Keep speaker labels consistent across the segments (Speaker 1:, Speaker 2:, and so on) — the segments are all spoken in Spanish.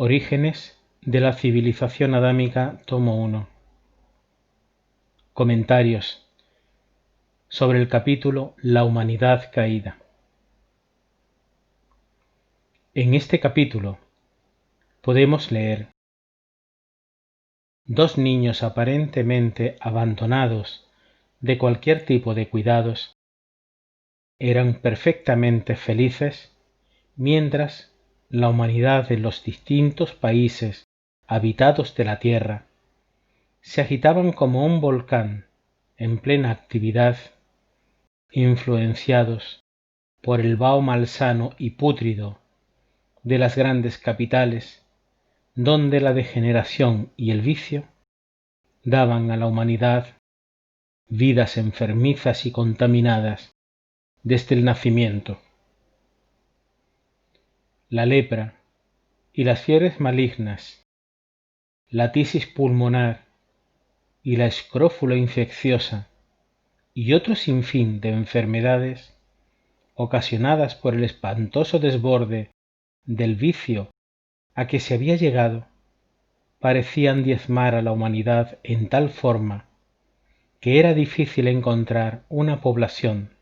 Speaker 1: Orígenes de la civilización adámica, tomo 1. Comentarios sobre el capítulo La humanidad caída. En este capítulo podemos leer: dos niños aparentemente abandonados de cualquier tipo de cuidados eran perfectamente felices mientras la humanidad en los distintos países habitados de la Tierra se agitaban como un volcán en plena actividad, influenciados por el vaho malsano y pútrido de las grandes capitales, donde la degeneración y el vicio daban a la humanidad vidas enfermizas y contaminadas desde el nacimiento. La lepra y las fiebres malignas, la tisis pulmonar y la escrófula infecciosa y otro sinfín de enfermedades ocasionadas por el espantoso desborde del vicio a que se había llegado, parecían diezmar a la humanidad en tal forma que era difícil encontrar una población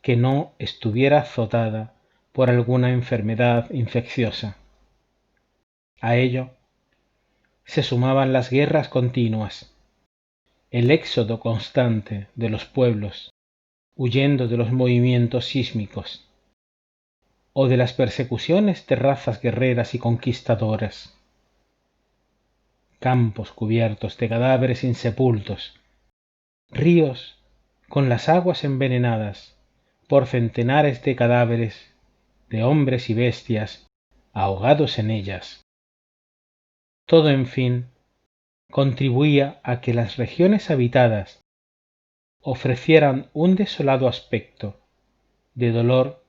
Speaker 1: que no estuviera azotada por alguna enfermedad infecciosa. A ello se sumaban las guerras continuas, el éxodo constante de los pueblos huyendo de los movimientos sísmicos, o de las persecuciones de razas guerreras y conquistadoras, campos cubiertos de cadáveres insepultos, ríos con las aguas envenenadas por centenares de cadáveres de hombres y bestias ahogados en ellas. Todo, en fin, contribuía a que las regiones habitadas ofrecieran un desolado aspecto de dolor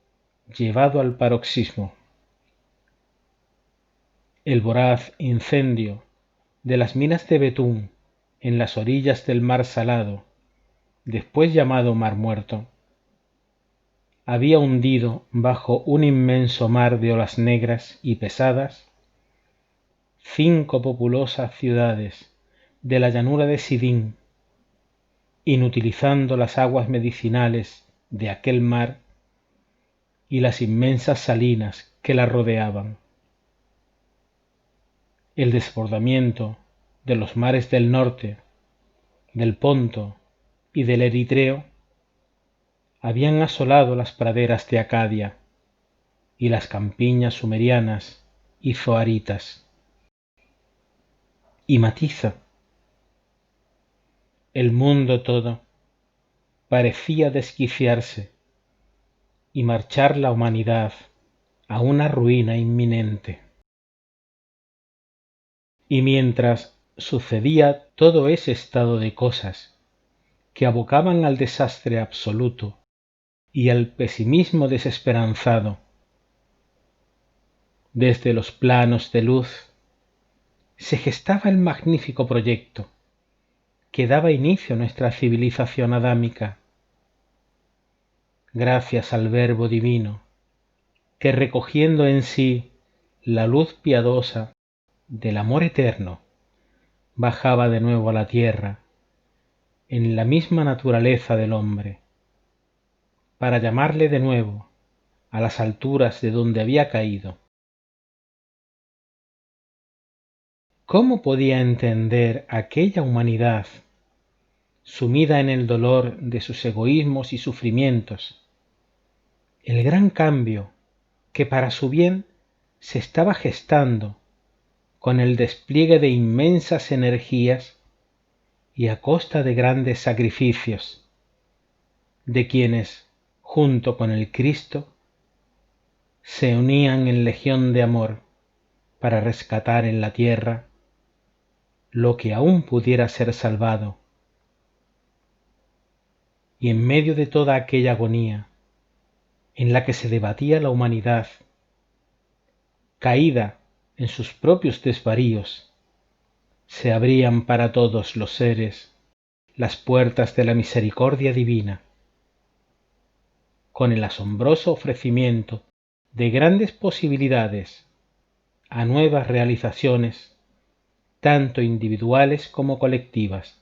Speaker 1: llevado al paroxismo. El voraz incendio de las minas de betún en las orillas del mar Salado, después llamado Mar Muerto, había hundido bajo un inmenso mar de olas negras y pesadas 5 populosas ciudades de la llanura de Sidín, inutilizando las aguas medicinales de aquel mar y las inmensas salinas que la rodeaban. El desbordamiento de los mares del norte, del Ponto y del Eritreo habían asolado las praderas de Acadia y las campiñas sumerianas y zoaritas. Y matiza: el mundo todo parecía desquiciarse y marchar la humanidad a una ruina inminente. Y mientras sucedía todo ese estado de cosas que abocaban al desastre absoluto y al pesimismo desesperanzado, desde los planos de luz se gestaba el magnífico proyecto que daba inicio a nuestra civilización adámica, gracias al Verbo Divino, que recogiendo en sí la luz piadosa del amor eterno, bajaba de nuevo a la tierra, en la misma naturaleza del hombre, para llamarle de nuevo a las alturas de donde había caído. ¿Cómo podía entender aquella humanidad sumida en el dolor de sus egoísmos y sufrimientos el gran cambio que para su bien se estaba gestando con el despliegue de inmensas energías y a costa de grandes sacrificios, de quienes, junto con el Cristo, se unían en legión de amor para rescatar en la tierra lo que aún pudiera ser salvado? Y en medio de toda aquella agonía en la que se debatía la humanidad, caída en sus propios desvaríos, se abrían para todos los seres las puertas de la misericordia divina, con el asombroso ofrecimiento de grandes posibilidades a nuevas realizaciones, tanto individuales como colectivas,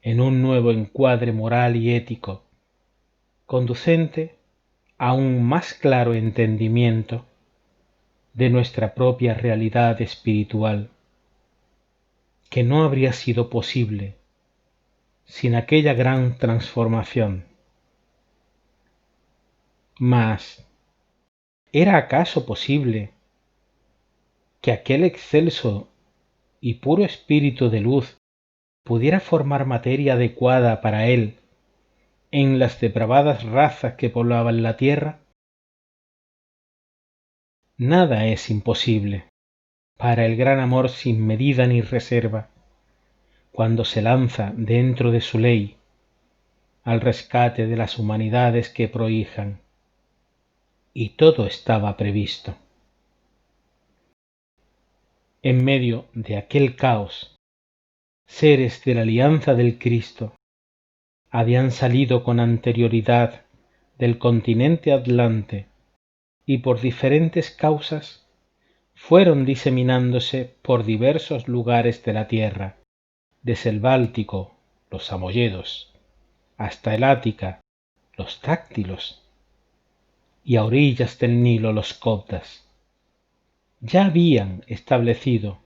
Speaker 1: en un nuevo encuadre moral y ético, conducente a un más claro entendimiento de nuestra propia realidad espiritual, que no habría sido posible sin aquella gran transformación. Mas, ¿era acaso posible que aquel excelso y puro espíritu de luz pudiera formar materia adecuada para él en las depravadas razas que poblaban la tierra? Nada es imposible para el gran amor sin medida ni reserva, cuando se lanza dentro de su ley al rescate de las humanidades que prohijan. Y todo estaba previsto. En medio de aquel caos, seres de la alianza del Cristo habían salido con anterioridad del continente Atlante y por diferentes causas fueron diseminándose por diversos lugares de la tierra, desde el Báltico, los samoyedos, hasta el Ática, los táctilos, y a orillas del Nilo los coptas. Ya habían establecido,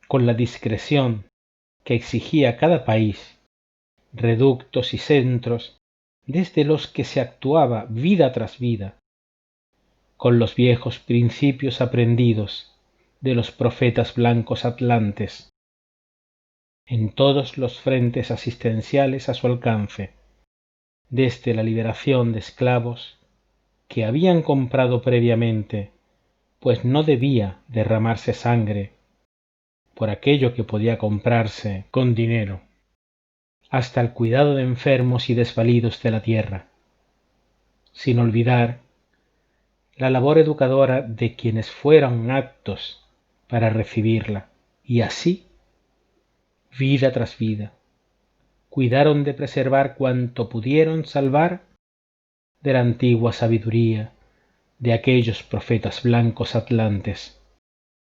Speaker 1: con la discreción que exigía cada país, reductos y centros desde los que se actuaba vida tras vida, con los viejos principios aprendidos de los profetas blancos atlantes, en todos los frentes asistenciales a su alcance, desde la liberación de esclavos que habían comprado previamente, pues no debía derramarse sangre por aquello que podía comprarse con dinero, hasta el cuidado de enfermos y desvalidos de la tierra, sin olvidar la labor educadora de quienes fueran aptos para recibirla, y así, vida tras vida, cuidaron de preservar cuanto pudieron salvar de la antigua sabiduría de aquellos profetas blancos atlantes,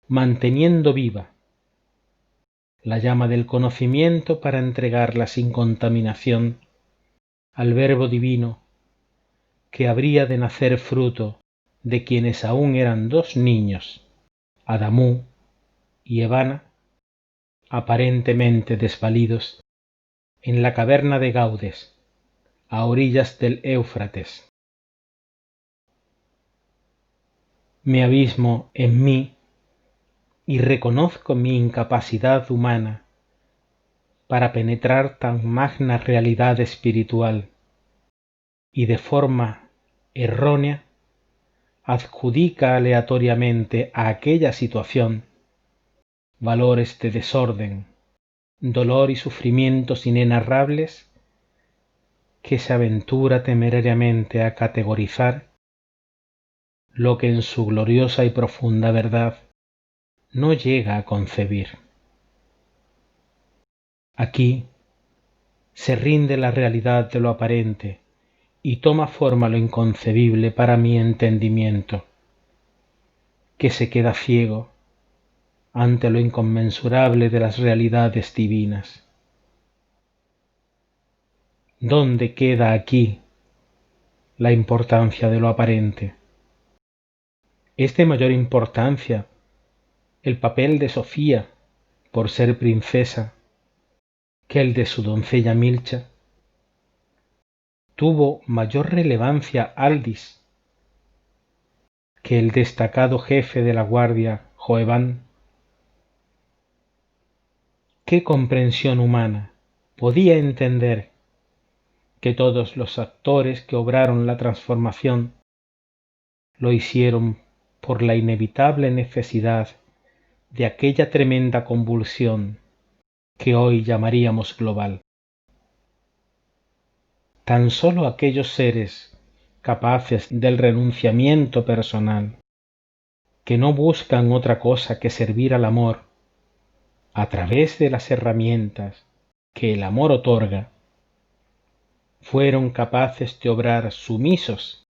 Speaker 1: manteniendo viva la llama del conocimiento para entregarla sin contaminación al Verbo divino que habría de nacer fruto de quienes aún eran dos niños, Adamú y Evana, aparentemente desvalidos, en la caverna de Gaudes, a orillas del Éufrates. Me abismo en mí y reconozco mi incapacidad humana para penetrar tan magna realidad espiritual, y de forma errónea adjudica aleatoriamente a aquella situación valores de desorden, dolor y sufrimientos inenarrables que se aventura temerariamente a categorizar lo que en su gloriosa y profunda verdad no llega a concebir. Aquí se rinde la realidad de lo aparente y toma forma lo inconcebible para mi entendimiento, que se queda ciego ante lo inconmensurable de las realidades divinas. ¿Dónde queda aquí la importancia de lo aparente? ¿Es de mayor importancia el papel de Sofía por ser princesa que el de su doncella Milcha? ¿Tuvo mayor relevancia Aldis que el destacado jefe de la guardia Joeván? ¿Qué comprensión humana podía entender que todos los actores que obraron la transformación lo hicieron por la inevitable necesidad de aquella tremenda convulsión que hoy llamaríamos global? Tan sólo aquellos seres capaces del renunciamiento personal, que no buscan otra cosa que servir al amor a través de las herramientas que el amor otorga, fueron capaces de obrar sumisos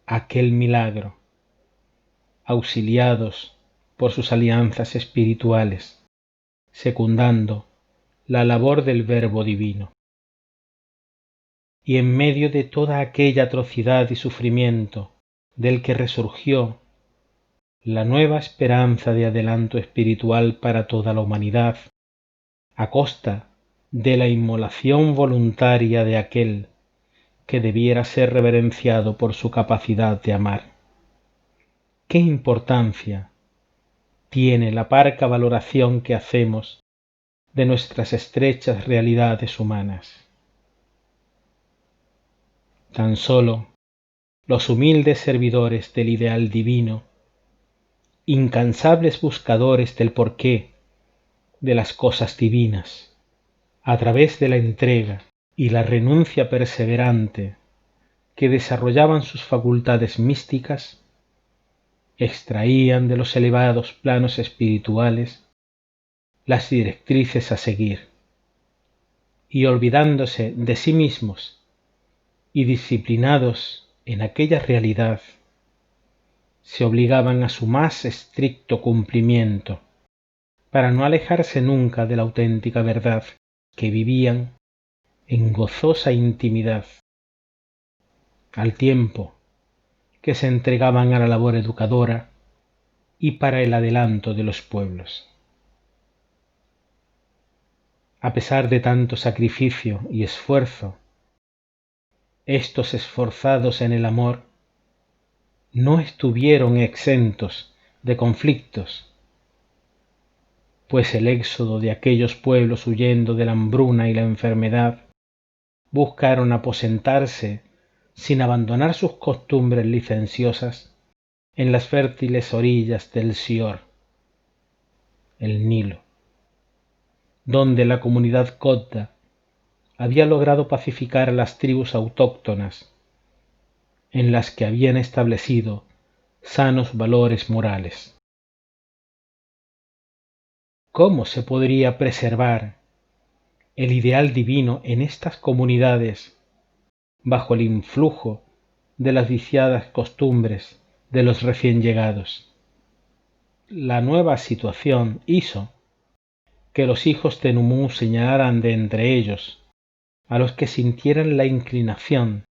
Speaker 1: aquel milagro, auxiliados por sus alianzas espirituales, secundando la labor del Verbo divino. Y en medio de toda aquella atrocidad y sufrimiento del que resurgió la nueva esperanza de adelanto espiritual para toda la humanidad, a costa de la inmolación voluntaria de aquel que debiera ser reverenciado por su capacidad de amar. ¿Qué importancia tiene la parca valoración que hacemos de nuestras estrechas realidades humanas? Tan solo los humildes servidores del ideal divino, incansables buscadores del porqué de las cosas divinas, a través de la entrega y la renuncia perseverante que desarrollaban sus facultades místicas, extraían de los elevados planos espirituales las directrices a seguir, y olvidándose de sí mismos y disciplinados en aquella realidad, se obligaban a su más estricto cumplimiento para no alejarse nunca de la auténtica verdad que vivían en gozosa intimidad, al tiempo que se entregaban a la labor educadora y para el adelanto de los pueblos. A pesar de tanto sacrificio y esfuerzo, estos esforzados en el amor no estuvieron exentos de conflictos, pues el éxodo de aquellos pueblos huyendo de la hambruna y la enfermedad buscaron aposentarse sin abandonar sus costumbres licenciosas en las fértiles orillas del Sior, el Nilo, donde la comunidad copta había logrado pacificar a las tribus autóctonas en las que habían establecido sanos valores morales. ¿Cómo se podría preservar el ideal divino en estas comunidades bajo el influjo de las viciadas costumbres de los recién llegados? La nueva situación hizo que los hijos de Numú señalaran de entre ellos a los que sintieran la inclinación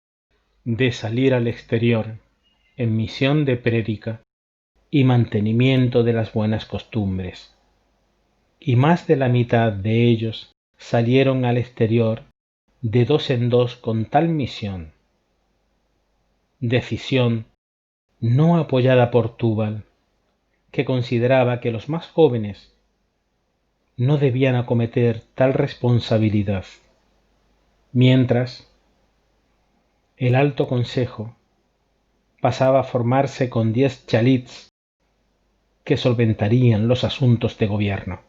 Speaker 1: de salir al exterior en misión de prédica y mantenimiento de las buenas costumbres. Y más de la mitad de ellos salieron al exterior de dos en dos con tal misión. Decisión no apoyada por Túbal, que consideraba que los más jóvenes no debían acometer tal responsabilidad, mientras el Alto Consejo pasaba a formarse con 10 chalits que solventarían los asuntos de gobierno.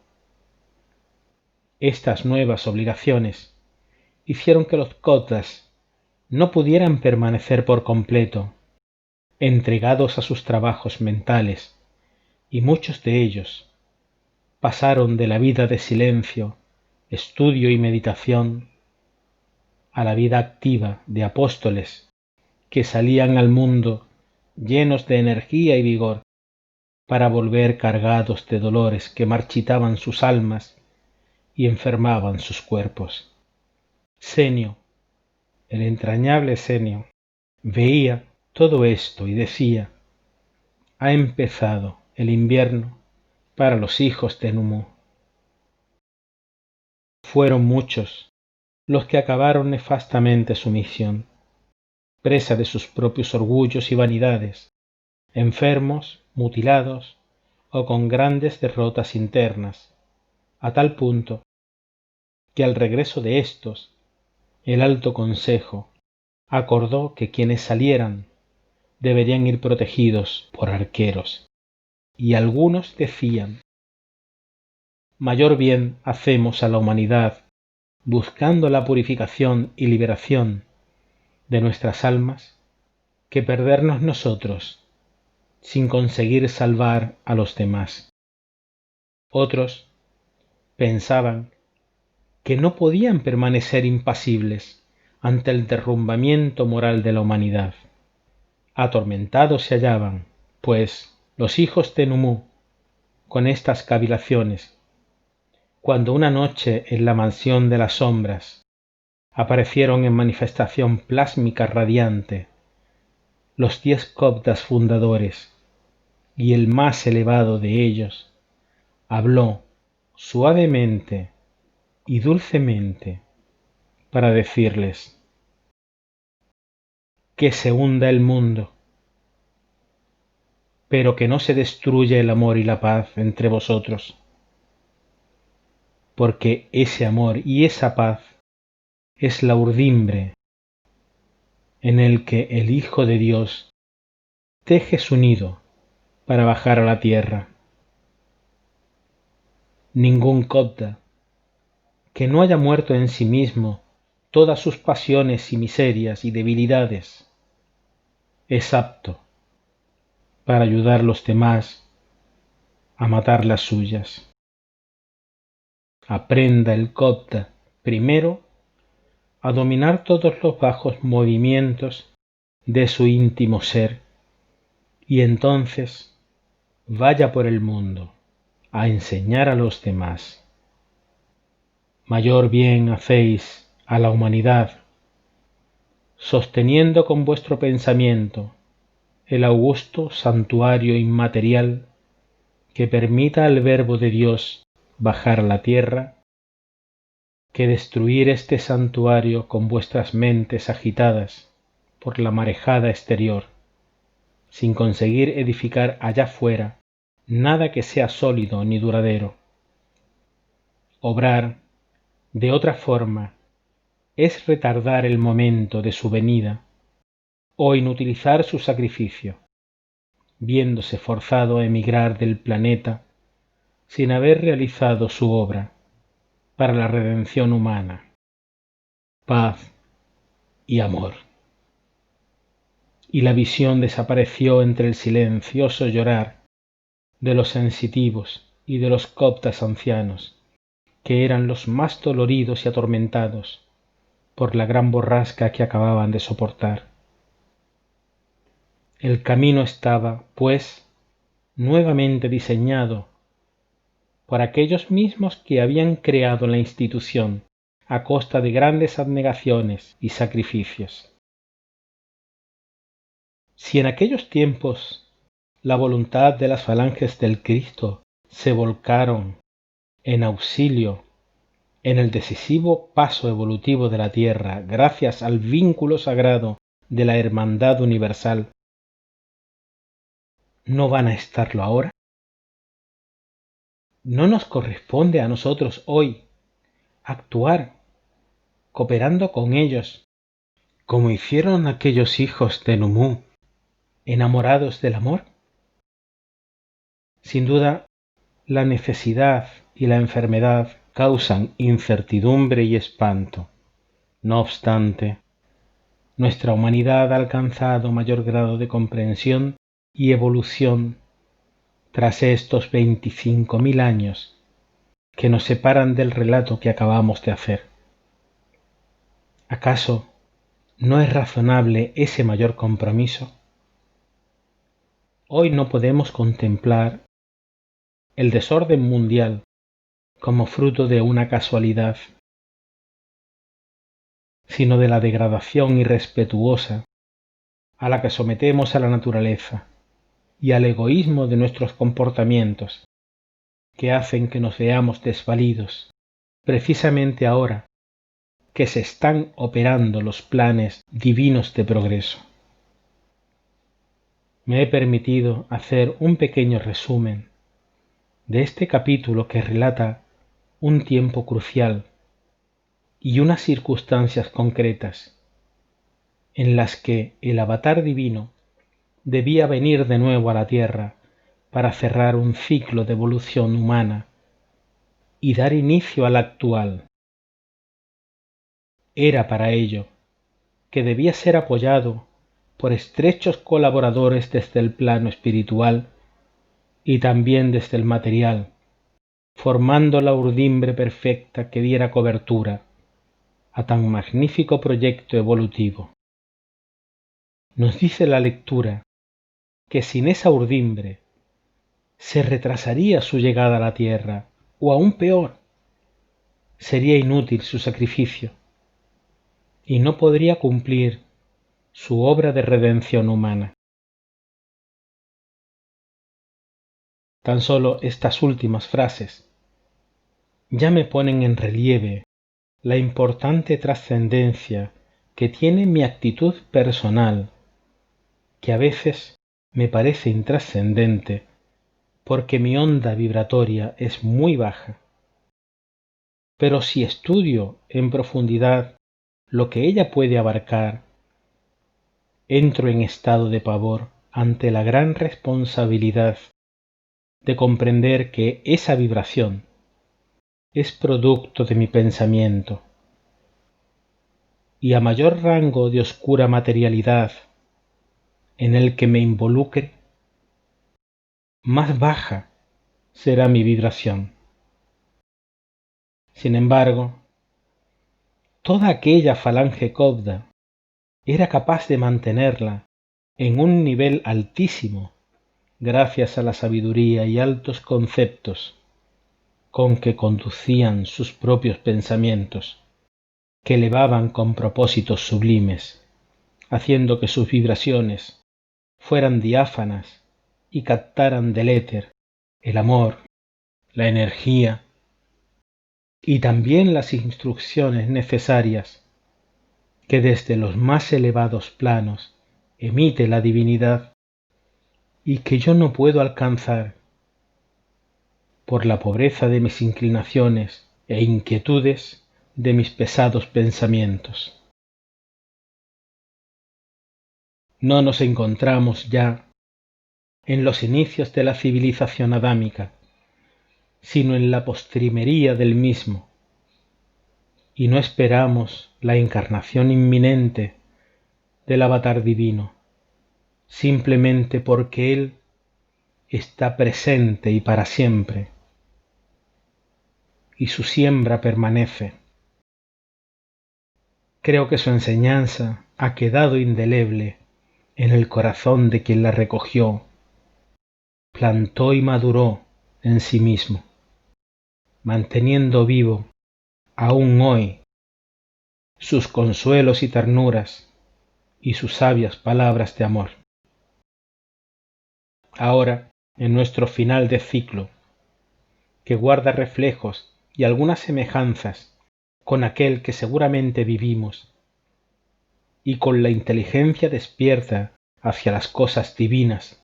Speaker 1: Estas nuevas obligaciones hicieron que los cotas no pudieran permanecer por completo entregados a sus trabajos mentales, y muchos de ellos pasaron de la vida de silencio, estudio y meditación a la vida activa de apóstoles que salían al mundo llenos de energía y vigor para volver cargados de dolores que marchitaban sus almas y enfermaban sus cuerpos. Senio, el entrañable Senio, veía todo esto y decía: ha empezado el invierno para los hijos de Numú. Fueron muchos los que acabaron nefastamente su misión, presa de sus propios orgullos y vanidades, enfermos, mutilados o con grandes derrotas internas, a tal punto que al regreso de éstos, el Alto Consejo acordó que quienes salieran deberían ir protegidos por arqueros, y algunos decían: mayor bien hacemos a la humanidad buscando la purificación y liberación de nuestras almas que perdernos nosotros sin conseguir salvar a los demás. Otros pensaban que no podían permanecer impasibles ante el derrumbamiento moral de la humanidad. Atormentados se hallaban, pues, los hijos de Numú con estas cavilaciones, cuando una noche en la mansión de las sombras aparecieron en manifestación plásmica radiante los 10 coptas fundadores, y el más elevado de ellos habló suavemente y dulcemente para decirles: que se hunda el mundo, pero que no se destruya el amor y la paz entre vosotros, porque ese amor y esa paz es la urdimbre en el que el Hijo de Dios teje su nido para bajar a la tierra. Ningún copta que no haya muerto en sí mismo todas sus pasiones y miserias y debilidades es apto para ayudar a los demás a matar las suyas. Aprenda el copta primero a dominar todos los bajos movimientos de su íntimo ser, y entonces vaya por el mundo a enseñar a los demás. Mayor bien hacéis a la humanidad, sosteniendo con vuestro pensamiento el augusto santuario inmaterial que permita al Verbo de Dios bajar a la tierra, que destruir este santuario con vuestras mentes agitadas por la marejada exterior, sin conseguir edificar allá fuera nada que sea sólido ni duradero. Obrar de otra forma es retardar el momento de su venida o inutilizar su sacrificio, viéndose forzado a emigrar del planeta sin haber realizado su obra para la redención humana, paz y amor. Y la visión desapareció entre el silencioso llorar de los sensitivos y de los coptas ancianos, que eran los más doloridos y atormentados por la gran borrasca que acababan de soportar. El camino estaba, pues, nuevamente diseñado por aquellos mismos que habían creado la institución a costa de grandes abnegaciones y sacrificios. Si en aquellos tiempos la voluntad de las falanges del Cristo se volcaron en auxilio en el decisivo paso evolutivo de la Tierra gracias al vínculo sagrado de la hermandad universal, ¿no van a estarlo ahora? ¿No nos corresponde a nosotros hoy actuar cooperando con ellos, como hicieron aquellos hijos de Numú, enamorados del amor? Sin duda, la necesidad y la enfermedad causan incertidumbre y espanto. No obstante, nuestra humanidad ha alcanzado mayor grado de comprensión y evolución tras estos 25.000 años que nos separan del relato que acabamos de hacer. ¿Acaso no es razonable ese mayor compromiso? Hoy no podemos contemplar el desorden mundial como fruto de una casualidad, sino de la degradación irrespetuosa a la que sometemos a la naturaleza y al egoísmo de nuestros comportamientos, que hacen que nos veamos desvalidos precisamente ahora que se están operando los planes divinos de progreso. Me he permitido hacer un pequeño resumen de este capítulo que relata un tiempo crucial y unas circunstancias concretas en las que el avatar divino debía venir de nuevo a la Tierra para cerrar un ciclo de evolución humana y dar inicio al actual. Era para ello que debía ser apoyado por estrechos colaboradores desde el plano espiritual y también desde el material, formando la urdimbre perfecta que diera cobertura a tan magnífico proyecto evolutivo. Nos dice la lectura que sin esa urdimbre se retrasaría su llegada a la tierra, o aún peor, sería inútil su sacrificio, y no podría cumplir su obra de redención humana. Tan solo estas últimas frases ya me ponen en relieve la importante trascendencia que tiene mi actitud personal, que a veces me parece intrascendente porque mi onda vibratoria es muy baja. Pero si estudio en profundidad lo que ella puede abarcar, entro en estado de pavor ante la gran responsabilidad de comprender que esa vibración es producto de mi pensamiento, y a mayor rango de oscura materialidad en el que me involucre, más baja será mi vibración. Sin embargo, toda aquella falange cobda era capaz de mantenerla en un nivel altísimo gracias a la sabiduría y altos conceptos con que conducían sus propios pensamientos, que elevaban con propósitos sublimes, haciendo que sus vibraciones fueran diáfanas y captaran del éter el amor, la energía y también las instrucciones necesarias que desde los más elevados planos emite la divinidad y que yo no puedo alcanzar por la pobreza de mis inclinaciones e inquietudes de mis pesados pensamientos. No nos encontramos ya en los inicios de la civilización adámica, sino en la postrimería del mismo, y no esperamos la encarnación inminente del avatar divino, simplemente porque Él está presente y para siempre, y su siembra permanece. Creo que su enseñanza ha quedado indeleble en el corazón de quien la recogió, plantó y maduró en sí mismo, manteniendo vivo aún hoy sus consuelos y ternuras y sus sabias palabras de amor. Ahora, en nuestro final de ciclo, que guarda reflejos y algunas semejanzas con aquel que seguramente vivimos, y con la inteligencia despierta hacia las cosas divinas,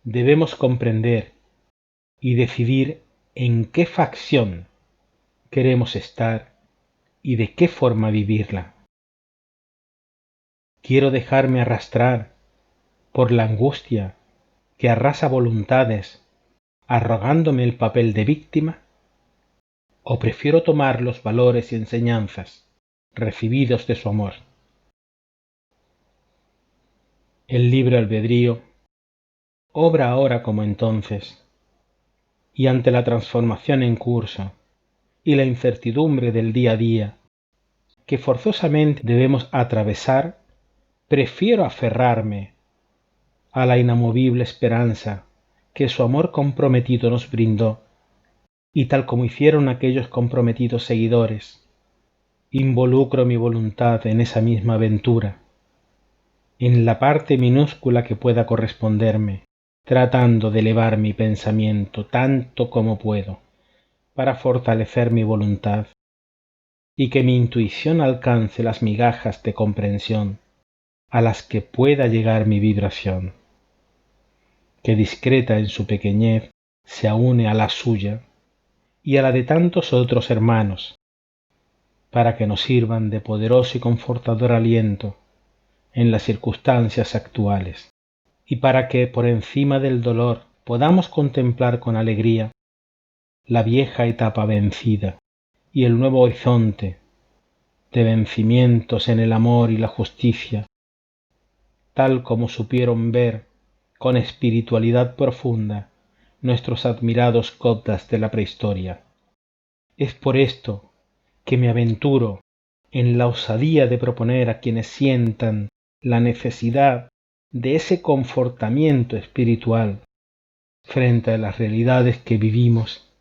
Speaker 1: debemos comprender y decidir en qué facción queremos estar y de qué forma vivirla. Quiero dejarme arrastrar por la angustia que arrasa voluntades, arrogándome el papel de víctima, o prefiero tomar los valores y enseñanzas recibidos de su amor. El libre albedrío obra ahora como entonces, y ante la transformación en curso y la incertidumbre del día a día que forzosamente debemos atravesar, prefiero aferrarme a la inamovible esperanza que su amor comprometido nos brindó, y tal como hicieron aquellos comprometidos seguidores, involucro mi voluntad en esa misma aventura, en la parte minúscula que pueda corresponderme, tratando de elevar mi pensamiento tanto como puedo, para fortalecer mi voluntad, y que mi intuición alcance las migajas de comprensión a las que pueda llegar mi vibración, que discreta en su pequeñez se aúne a la suya y a la de tantos otros hermanos, para que nos sirvan de poderoso y confortador aliento en las circunstancias actuales, y para que por encima del dolor podamos contemplar con alegría la vieja etapa vencida y el nuevo horizonte de vencimientos en el amor y la justicia, tal como supieron ver con espiritualidad profunda nuestros admirados coptas de la prehistoria. Es por esto que me aventuro en la osadía de proponer a quienes sientan la necesidad de ese confortamiento espiritual frente a las realidades que vivimos,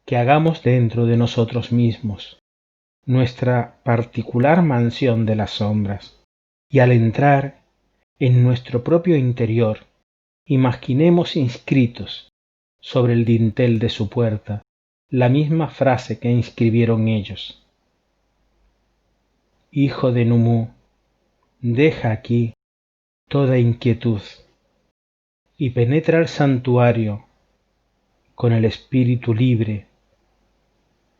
Speaker 1: que hagamos dentro de nosotros mismos nuestra particular mansión de las sombras, y al entrar en nuestro propio interior, imaginemos inscritos sobre el dintel de su puerta la misma frase que inscribieron ellos: Hijo de Numú, deja aquí toda inquietud y penetra al santuario con el espíritu libre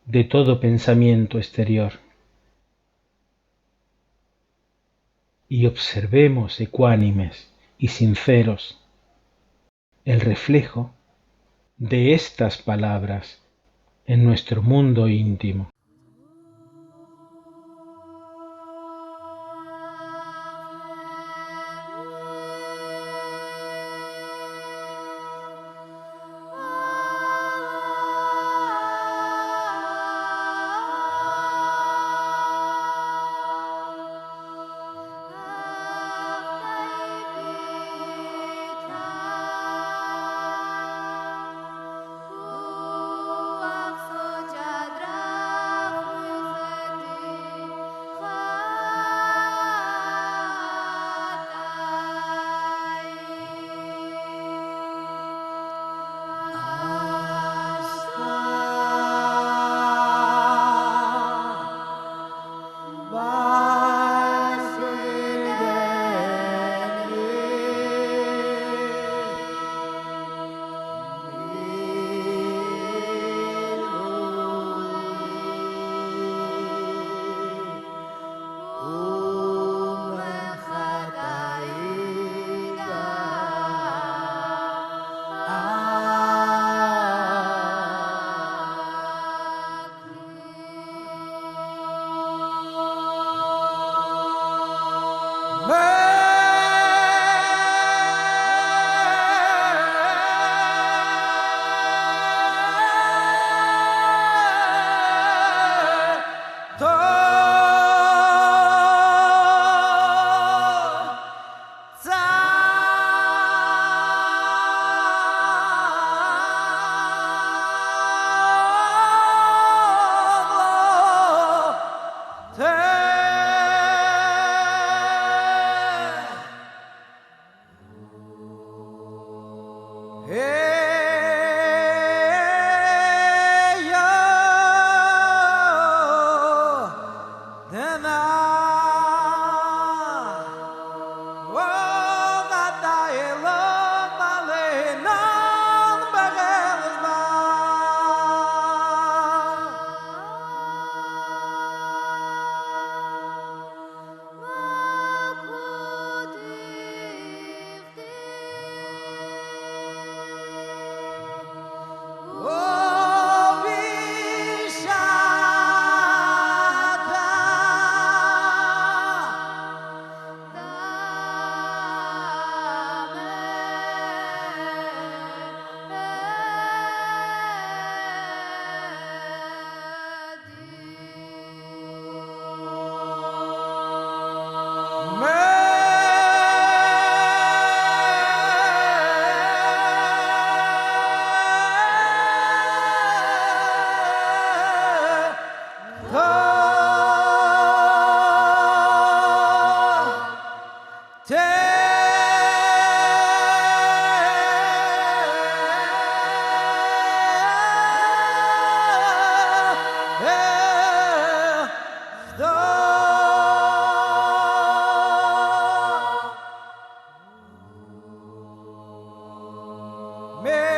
Speaker 1: de todo pensamiento exterior. Y observemos ecuánimes y sinceros el reflejo de estas palabras en nuestro mundo íntimo.
Speaker 2: Me